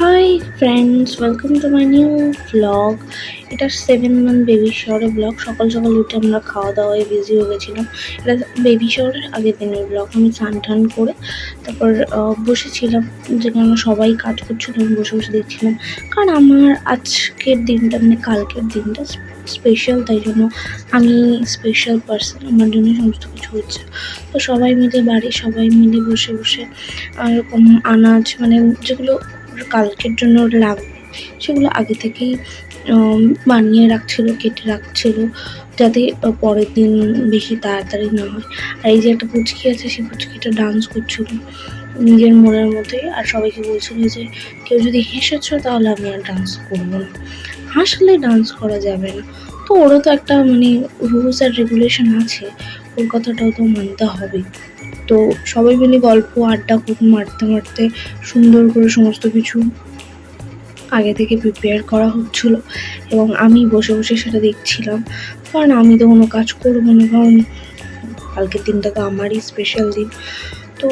Hi friends, welcome to my new blog. এটা 7 month baby শাওয়ারের blog. সকাল সকাল উঠে আমরা খাওয়া দাওয়ায় বিজি হয়ে গেছিলাম। এটা বেবি শাওয়ারের আগের দিনের ব্লগ। আমি স্নান টান করে তারপর বসেছিলাম, যেখানে সবাই কাজ করছিল, আমি বসে বসে দেখছিলাম। কারণ আমার আজকের দিনটা মানে কালকের দিনটা স্পেশাল, তাই জন্য আমি স্পেশাল পার্সন, আমার জন্য সমস্ত কিছু হচ্ছে। তো সবাই মিলে বাড়ির সবাই মিলে বসে বসে এরকম আনাজ মানে যেগুলো কালকের জন্য লাগবে সেগুলো আগে থেকেই বানিয়ে রাখছিল, কেটে রাখছিল, যাতে পরের দিন বেশি তাড়াতাড়ি না হয়। আর এই যে একটা পুচকি আছে, সেই পুচকিটা ডান্স করছিল নিজের মনের মধ্যেই, আর সবাইকে বলছিল যে কেউ যদি হেসেছো তাহলে আমি আর ডান্স করবো না, হাসলে ডান্স করা যাবে না। তো ওরও তো একটা মানে রুলস আর রেগুলেশন আছে, ওর কথাটাও তো মানতে হবে। তো সবাই মিলে গল্প আড্ডা মারতে মারতে সুন্দর করে সমস্ত কিছু আগে থেকে প্রিপেয়ার করা হচ্ছিল, এবং আমি বসে বসে সেটা দেখছিলাম। কারণ আমি তো কোনো কাজ করবো না, কারণ কালকের দিনটা তো আমারই স্পেশাল দিন। তো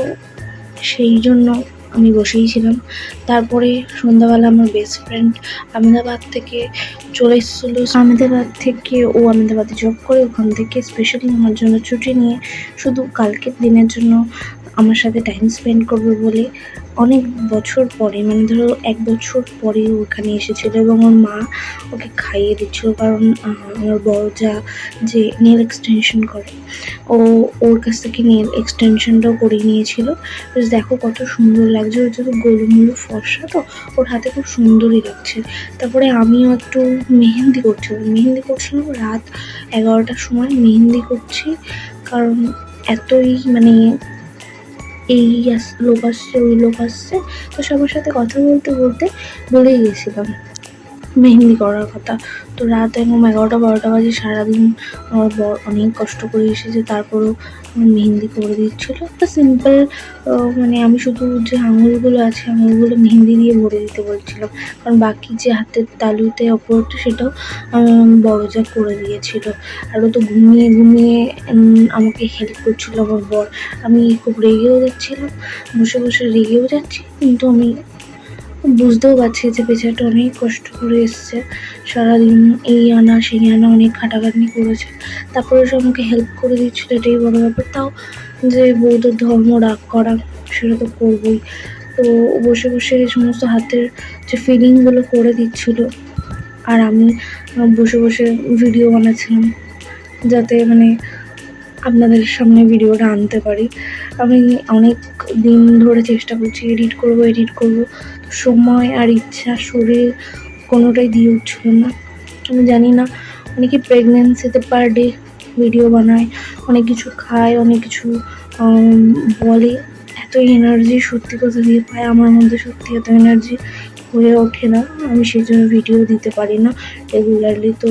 সেই জন্য আমি বসেই ছিলাম। তারপরে সন্ধ্যাবেলা আমার বেস্ট ফ্রেন্ড আহমেদাবাদ থেকে চলে এসেছিলো। আহমেদাবাদ থেকে ও আহমেদাবাদে জব করে, ওখান থেকে স্পেশালি আমার জন্য ছুটি নিয়ে শুধু কালকের দিনের জন্য আমার সাথে টাইম স্পেন্ড করবে বলে অনেক বছর পরে, মানে ধরো 1 বছর পরে ওখানে এসেছিল, এবং ওর মা ওকে খাইয়ে দিচ্ছিল। কারণ আমার বড় যা যে নেল এক্সটেনশন করে, ওর কাছ থেকে নেল এক্সটেনশনটাও করে নিয়েছিল। দেখো কত সুন্দর লাগছে, ওর যদি গোলুমুলু ফর্সা, তো ওর হাতে খুব সুন্দরই লাগছে। তারপরে আমিও একটু মেহেন্দি করছিলাম রাত 11টার সময় মেহেন্দি করছি। কারণ এতই মানে এই লোক আসছে ওই লোক আসছে, তো সবার সাথে কথা বলতে বলতে বলেই গেছিলাম মেহেন্দি করার কথা। তো রাত একদম 11টা-12টা বাজে। সারাদিন আমার বর অনেক কষ্ট করে এসেছে, তারপরেও মেহেন্দি করে দিচ্ছিলো। একটা সিম্পল মানে আমি শুধু যে আঙুলগুলো আছে আঙুলগুলো মেহেন্দি দিয়ে ভরে দিতে বলছিলাম, কারণ বাকি যে হাতের তালুতে অপরটা সেটাও বড় যা করে দিয়েছিল। আর ও তো ঘুমিয়ে ঘুমিয়ে আমাকে হেল্প করছিলো আমার বর। আমি খুব রেগেও যাচ্ছিলাম, বসে বসে রেগেও যাচ্ছি, কিন্তু আমি বুঝতেও পারছি যে বেচারাটা অনেক কষ্ট করে এসছে, সারাদিন এই আনা সেই আনা অনেক খাটাখাটনি করেছে, তারপরে সে আমাকে হেল্প করে দিচ্ছিলো, এটাই বড় ব্যাপার। তাও যে বউদের ধর্ম রাগ করা, সেটা তো করবোই। তো বসে বসে এই সমস্ত হাতের যে ফিলিংগুলো করে দিচ্ছিলো, আর আমি বসে বসে ভিডিও বানাচ্ছিলাম, যাতে মানে আপনাদের সামনে ভিডিওটা আনতে পারি। আমি অনেক দিন ধরে চেষ্টা করছি এডিট করব, তো সময় আর ইচ্ছা শরীর কোনোটাই দিয়ে উঠছিল না। আমি জানি না, অনেকে প্রেগনেন্সিতে পার ডে ভিডিও বানায়, অনেক কিছু খায়, অনেক কিছু বলে, এত এনার্জি সত্যি কথা দিয়ে পায়। আমার মধ্যে সত্যি এত এনার্জি হয়ে ওঠে না, আমি সেই জন্য ভিডিও দিতে পারি না রেগুলারলি। তো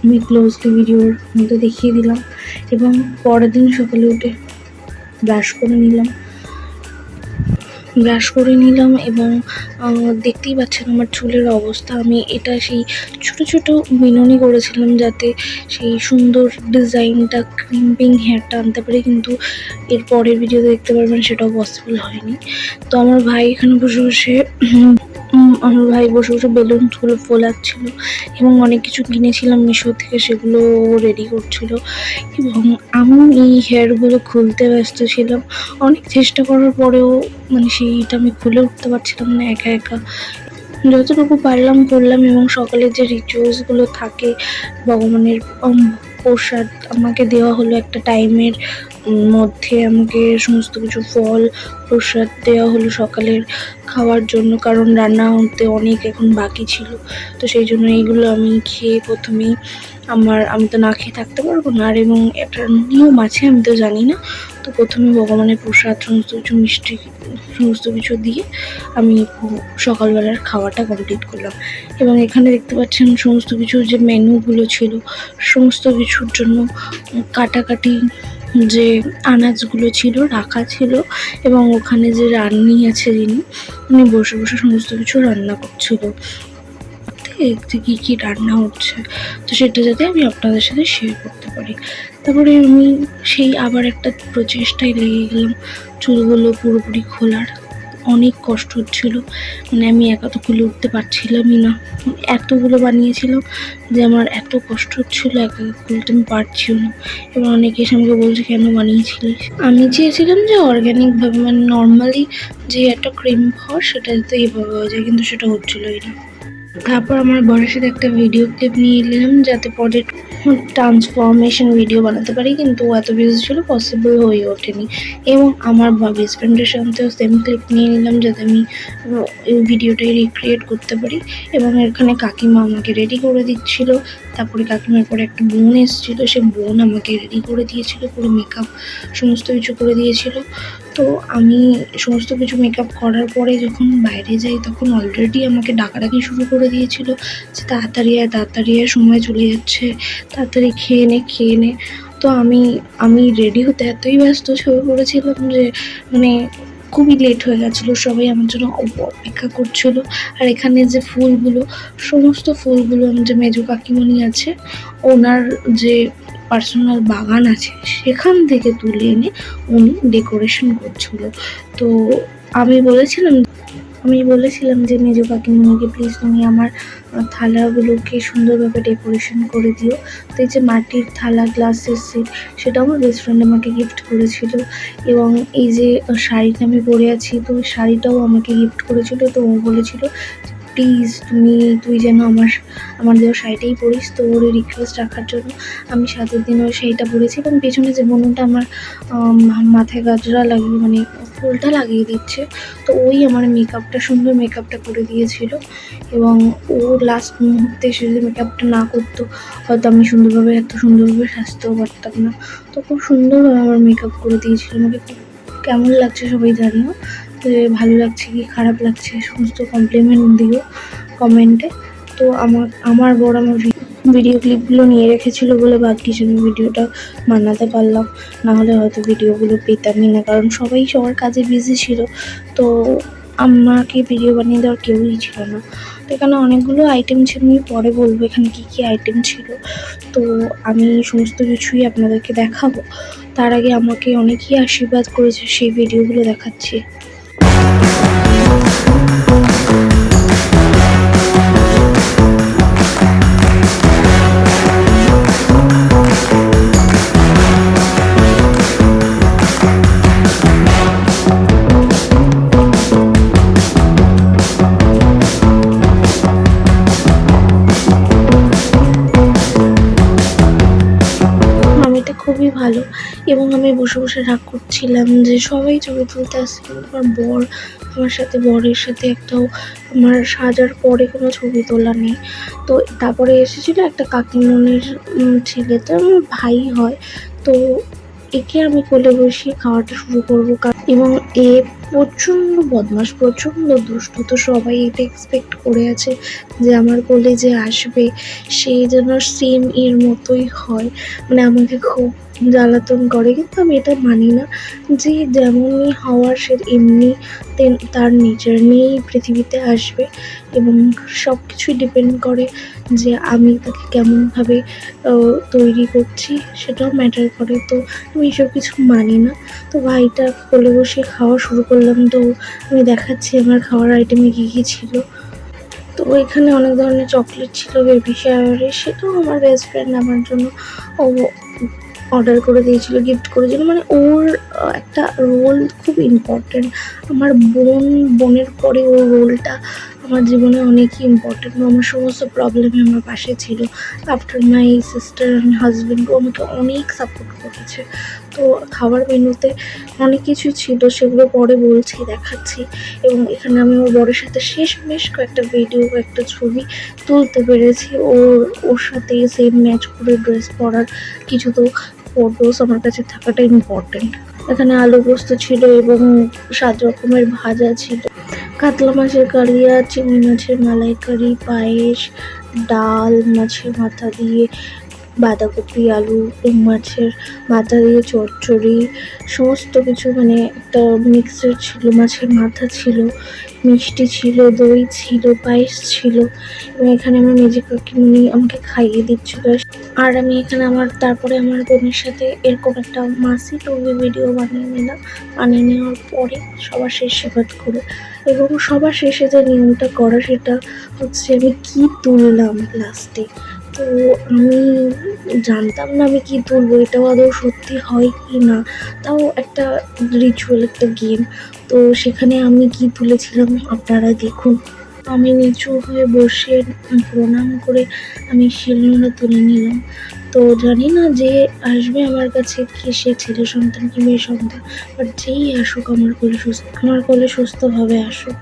আমি ক্লোজলি ভিডিওর মধ্যে দেখিয়ে দিলাম, এবং পরের দিন সকালে উঠে ব্রাশ করে নিলাম এবং দেখতেই পাচ্ছেন আমার চুলের অবস্থা। আমি এটা সেই ছোট ছোট বিনুনি করেছিলাম যাতে সেই সুন্দর ডিজাইনটা ক্রিম্পিং হেয়ারটা আনতে পারি, কিন্তু এর পরের ভিডিওতে দেখতে পারবেন সেটাও পসিবল হয়নি। তো আমার ভাই এখানে বসে বসে বেলুনগুলো ফোলাচ্ছিল, এবং অনেক কিছু কিনেছিলাম মিশো থেকে, সেগুলো রেডি করছিল, এবং আমি এই হেয়ারগুলো খুলতে ব্যস্ত ছিলাম। অনেক চেষ্টা করার পরেও মানে সেইটা আমি খুলে উঠতে পারছিলাম না একা একা। যতটুকু পারলাম করলাম, এবং সকালে যে রিচুয়ালসগুলো থাকে ভগবানের প্রসাদ আমাকে দেওয়া হলো একটা টাইমের মধ্যে, আমাকে সমস্ত কিছু ফল প্রসাদ দেওয়া হলো সকালের খাওয়ার জন্য, কারণ রান্না হতে অনেক এখন বাকি ছিল। তো সেই জন্য এইগুলো আমি খেয়ে প্রথমেই আমি তো না খেয়ে থাকতে পারবো না, আর এবং একটা নিয়ম আছে আমি তো জানি না। তো প্রথমে ভগবানের প্রসাদ সমস্ত কিছু মিষ্টি সমস্ত কিছু দিয়ে আমি সকালবেলার খাওয়াটা কমপ্লিট করলাম। এবং এখানে দেখতে পাচ্ছেন সমস্ত কিছু যে মেনুগুলো ছিল, সমস্ত কিছুর জন্য কাটাকাটি যে আনাজগুলো ছিল রাখা ছিল, এবং ওখানে যে রান্নি আছে যিনি, উনি বসে বসে সমস্ত কিছু রান্না করছিল যে কী কী রান্না হচ্ছে, তো সেটা যাতে আমি আপনাদের সাথে শেয়ার করতে পারি। তারপরে আমি সেই আবার একটা প্রচেষ্টায় লেগে গেলাম চুলগুলো পুরোপুরি খোলার। অনেক কষ্ট হচ্ছিল, মানে আমি একা তো খুলে উঠতে পারছিলামই না। এতগুলো বানিয়েছিলাম যে আমার এত কষ্ট হচ্ছিল, একা খুলতে আমি পারছিও না। এবার অনেকে এসে আমাকে বলছে কেন বানিয়েছিলিস। আমি চেয়েছিলাম যে অর্গ্যানিকভাবে, মানে নর্মালি যে একটা ক্রিম হয় সেটা তো এইভাবে হয়ে যায়, কিন্তু সেটা হচ্ছিলই না। তারপর আমার বরের সাথে একটা ভিডিও ক্লিপ নিয়ে এলাম যাতে পরে ট্রান্সফরমেশন ভিডিও বানাতে পারি, কিন্তু এত বিজি ছিল পসিবল হয়ে ওঠেনি। এবং আমার বেস্ট ফ্রেন্ডের সাথেও সেম ক্লিপ নিয়ে নিলাম যাতে আমি এই ভিডিওটাই রিক্রিয়েট করতে পারি। এবং এখানে কাকিমা আমাকে রেডি করে দিচ্ছিল। তারপরে কাকিমার পরে একটা বোন এসেছিল, সে বোন আমাকে রেডি করে দিয়েছিল, পুরো মেকআপ সমস্ত কিছু করে দিয়েছিল। তো আমি সমস্ত কিছু মেকআপ করার পরে যখন বাইরে যাই তখন অলরেডি আমাকে ডাকাডাকি শুরু করে দিয়েছিল যে তাড়াতাড়ি আয়, তাড়াতাড়ি আয়, সময় চলে যাচ্ছে, তাড়াতাড়ি খেয়ে নে। তো আমি রেডি হতে এতই ব্যস্ত হয়ে পড়েছিলাম যে মানে খুবই লেট হয়ে গেছিলো, সবাই আমার জন্য অপেক্ষা করছিল। আর এখানে যে ফুলগুলো, সমস্ত ফুলগুলো আমার যে মেজো কাকিমণি আছে ওনার যে পার্সোনাল বাগান আছে সেখান থেকে তুলে এনে উনি ডেকোরেশন করছিল। তো আমি বলেছিলাম যে মেজো কাকিমণিকে প্লিজ তুমি আমার থালাগুলোকে সুন্দরভাবে ডেকোরেশন করে দিও। তো এই যে মাটির থালা, গ্লাসের সেট, সেটা আমার বেস্ট ফ্রেন্ড আমাকে গিফট করেছিল। এবং এই যে শাড়িটা আমি পরে আছি, তো ওই শাড়িটাও আমাকে গিফট করেছিল। তো ও বলেছিল প্লিজ তুই যেন আমার দেওয়া শাড়িটাই পরিস। তো ওর রিকোয়েস্ট রাখার জন্য আমি সাথের দিন ওই শাড়িটা পরেছি। এবং পেছনে যে বোনটা আমার মাথায় গাজরা লাগিয়ে, মানে ফুলটা লাগিয়ে দিচ্ছে, তো ওই আমার সুন্দর মেকআপটা করে দিয়েছিল। এবং ও লাস্ট মুহূর্তে এসে যদি মেকআপটা না করতো হয়তো আমি এত সুন্দরভাবে সাজতেও পারতাম না। তো খুব সুন্দরভাবে আমার মেকআপ করে দিয়েছিল। আমাকে খুব কেমন লাগছে সবাই জানিও, যে ভালো লাগছে কি খারাপ লাগছে সমস্ত কমপ্লিমেন্ট দিও কমেন্টে। তো আমার বর আমার ভিডিও ক্লিপগুলো নিয়ে রেখেছিল বলে ভাগ্যিস আমি ভিডিওটা বানাতে পারলাম, নাহলে হয়তো ভিডিওগুলো পেতামই না, কারণ সবাই সবার কাজে বিজি ছিল। তো আমাকে ভিডিও বানিয়ে দেওয়ার কেউই ছিল না। তো এখানে অনেকগুলো আইটেম ছিল, আমি পরে বলবো এখানে কী আইটেম ছিল। তো আমি সমস্ত কিছুই আপনাদেরকে দেখাবো। তার আগে আমাকে অনেকেই আশীর্বাদ করেছে, সেই ভিডিওগুলো দেখাচ্ছি। খুবই ভালো। এবং আমি বসে রাগ করছিলাম যে সবাই ছবি তুলতে আসছে, কিন্তু বরের সাথে একটাও আমার সাজার পরে কোনো ছবি তোলা নেই। তো তারপরে এসেছিল একটা কাকিমণির ছেলে, তো আমার ভাই হয়। তো একে আমি কোলে বসিয়ে খাওয়াটা শুরু করবো। এবং এ প্রচণ্ড বদমাস, প্রচণ্ড দুষ্টু। তো সবাই এটা এক্সপেক্ট করে আছে যে আমার কোলে যে আসবে সে যেন সেম এর মতোই হয়, মানে আমাকে খুব জ্বালাতন করে। কিন্তু আমি এটা মানি না, যে যেমনই হওয়ার সে এমনি তার নেচার নিয়েই পৃথিবীতে আসবে। এবং সব কিছুই ডিপেন্ড করে যে আমি তাকে কেমনভাবে তৈরি করছি, সেটাও ম্যাটার করে। তো আমি এসব কিছু মানি না। তো ভাইটা কোলে বসে খাওয়া শুরু করলাম। তো আমি দেখাচ্ছি আমার খাওয়ার আইটেমে কী কী ছিল। তো এখানে অনেক ধরনের চকলেট ছিল বেবি শাওয়ারে, সেটাও আমার বেস্ট ফ্রেন্ড আমার জন্য অর্ডার করে দিয়েছিল, গিফট করেছিল। মানে ওর একটা রোল খুব ইম্পর্টেন্ট। আমার বোনের পরে ওর রোলটা আমার জীবনে অনেকই ইম্পর্টেন্ট। আমার সমস্ত প্রবলেমে আমার পাশে ছিল। After my sister and husband, ও আমাকে অনেক সাপোর্ট করেছে। তো খাবার মেনুতে অনেক কিছুই ছিল, সেগুলো পরে বলছি, দেখাচ্ছি। এবং এখানে আমি ওর বরের সাথে শেষমেশ কয়েকটা ভিডিও, কয়েকটা ছবি তুলতে পেরেছি। ওর সাথে সেম ম্যাচ করে ড্রেস পরার কিছু তো ফটোস আমার কাছে থাকাটা ইম্পর্টেন্ট। এখানে আলু পোস্ত ছিল এবং 7 রকমের ভাজা ছিল, কাতলা মাছের কালিয়া, চিংড়ি মাছের মালাইকারি, পায়েস, ডাল, মাছের মাথা দিয়ে বাঁধাকপি, আলু, মাছের মাথা দিয়ে চচ্চড়ি, সমস্ত কিছু, মানে একটা মিক্সচার ছিল। মাছের মাথা ছিল, মিষ্টি ছিল, দই ছিল, পায়েস ছিল। এবং এখানে আমার মেজো কাকিমণি আমাকে খাইয়ে দিচ্ছিল। আর আমি এখানে তারপরে আমার বোনের সাথে এরকম একটা মাসি টুবি ভিডিও বানিয়ে নিলাম। বানিয়ে নেওয়ার পরে সবার শেষে ভাত করে, এবং সবার শেষে যে নিয়মটা করা সেটা হচ্ছে আমি কি তুললাম লাস্টে। তো আমি জানতাম না আমি কি তুলবো, এটাও আদৌ সত্যি হয় কি না, তাও একটা রিচুয়াল, একটা গেম। তো সেখানে আমি কি তুলেছিলাম আপনারা দেখুন। আমি নিচু হয়ে বসে প্রণাম করে আমি শিলনোড়া তুলে নিলাম। তো জানি না যে আসবে আমার কাছে কি সে ছেলে সন্তান কি মেয়ে সন্তান, বাট যেই আসুক আমার কোলে সুস্থভাবে আসুক।